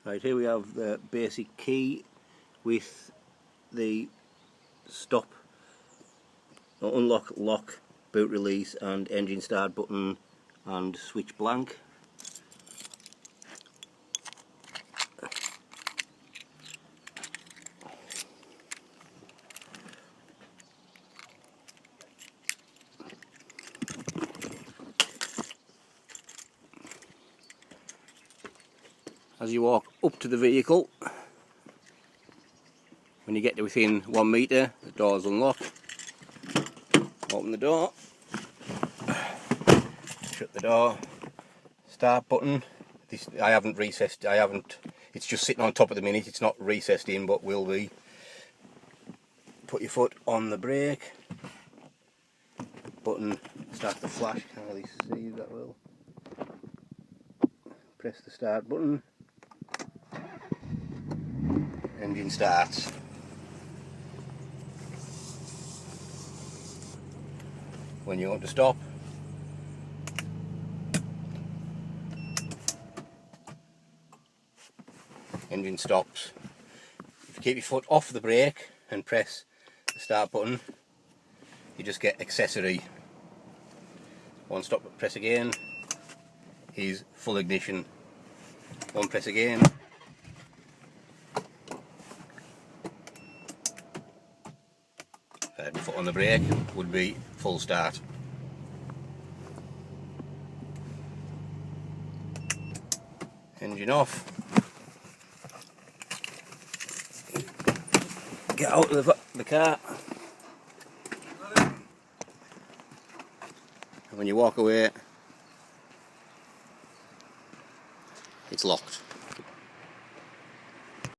Right, here we have the basic key with the stop, unlock, lock, boot release and engine start button and switch blank. As you walk up to the vehicle, when you get to within 1 metre, the doors unlock. Open the door, shut the door, start button. This I haven't recessed, it's just sitting on top at the minute, it's not recessed in, but will be. Put your foot on the brake, button, start the flash, can't really see that well. Press the start button, engine starts. When you want to stop, engine stops. If you keep your foot off the brake and press the start button, you just get accessory. One stop, press again, is full ignition. One press again, foot on the brake would be full start. Engine off. Get out of the car. And when you walk away, it's locked.